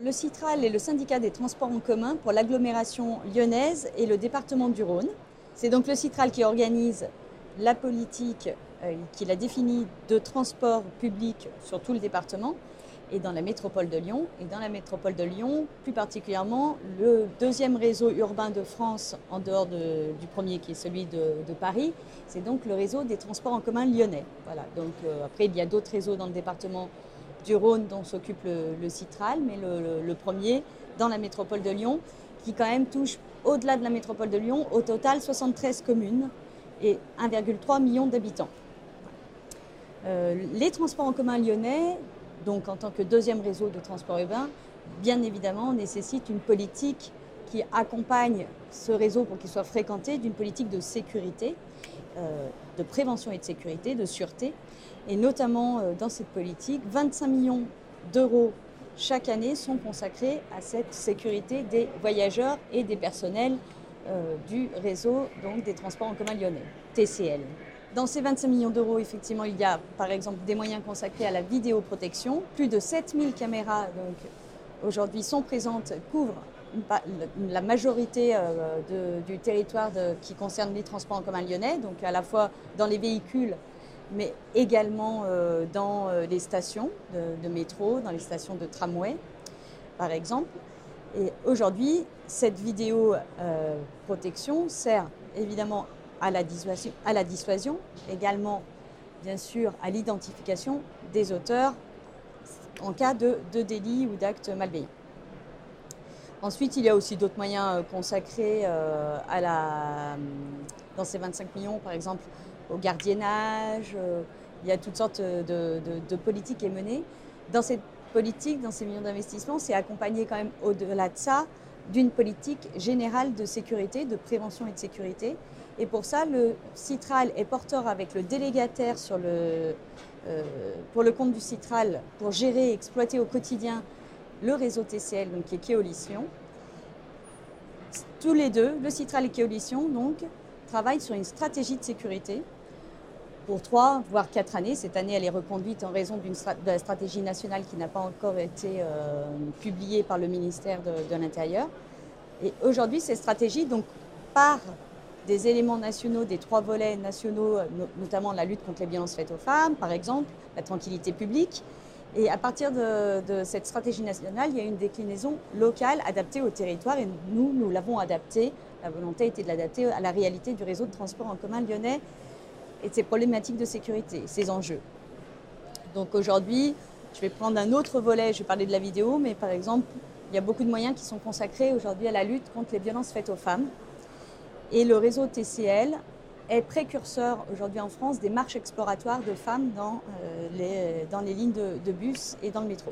Le Citral est le syndicat des transports en commun pour l'agglomération lyonnaise et le département du Rhône. C'est donc le Citral qui organise la politique, qui la définit de transport public sur tout le département et dans la métropole de Lyon. Et dans la métropole de Lyon, plus particulièrement, le deuxième réseau urbain de France, en dehors du premier qui est celui de Paris, c'est donc le réseau des transports en commun lyonnais. Voilà. Donc, après, il y a d'autres réseaux dans le département du Rhône dont s'occupe le Citral, mais le premier dans la métropole de Lyon, qui quand même touche, au-delà de la métropole de Lyon, au total 73 communes et 1,3 million d'habitants. Les transports en commun lyonnais, donc en tant que deuxième réseau de transport urbain, bien évidemment nécessitent une politique qui accompagne ce réseau pour qu'il soit fréquenté d'une politique de sécurité, de prévention et de sécurité, de sûreté. Et notamment dans cette politique, 25 millions d'euros chaque année sont consacrés à cette sécurité des voyageurs et des personnels du réseau donc, des transports en commun lyonnais, TCL. Dans ces 25 millions d'euros, effectivement, il y a par exemple des moyens consacrés à la vidéoprotection. Plus de 7000 caméras aujourd'hui sont présentes, couvrent la majorité du territoire qui concerne les transports en commun lyonnais, donc à la fois dans les véhicules, mais également dans les stations de métro, dans les stations de tramway, par exemple. Et aujourd'hui, cette vidéoprotection sert évidemment à la dissuasion, également, bien sûr, à l'identification des auteurs en cas de délit ou d'actes malveillants. Ensuite, il y a aussi d'autres moyens consacrés dans ces 25 millions, par exemple, au gardiennage. Il y a toutes sortes de politiques qui est menée. Dans cette politique, dans ces millions d'investissements, c'est accompagné quand même au-delà de ça d'une politique générale de sécurité, de prévention et de sécurité. Et pour ça, le Citral est porteur avec le délégataire pour le compte du Citral pour gérer et exploiter au quotidien le réseau TCL, donc, qui est Keolis Lyon. Tous les deux, le Citral et Keolis Lyon, donc, travaillent sur une stratégie de sécurité pour 3 voire 4 années. Cette année, elle est reconduite en raison de la stratégie nationale qui n'a pas encore été publiée par le ministère de l'Intérieur. Et aujourd'hui, cette stratégie, donc, part des éléments nationaux, des 3 volets nationaux, notamment la lutte contre les violences faites aux femmes, par exemple, la tranquillité publique. Et à partir de cette stratégie nationale, il y a une déclinaison locale adaptée au territoire et nous l'avons adaptée. La volonté était de l'adapter à la réalité du réseau de transport en commun lyonnais et de ses problématiques de sécurité, ses enjeux. Donc aujourd'hui, je vais prendre un autre volet, je vais parler de la vidéo, mais par exemple, il y a beaucoup de moyens qui sont consacrés aujourd'hui à la lutte contre les violences faites aux femmes. Et le réseau TCL est précurseur aujourd'hui en France des marches exploratoires de femmes dans les lignes de bus et dans le métro.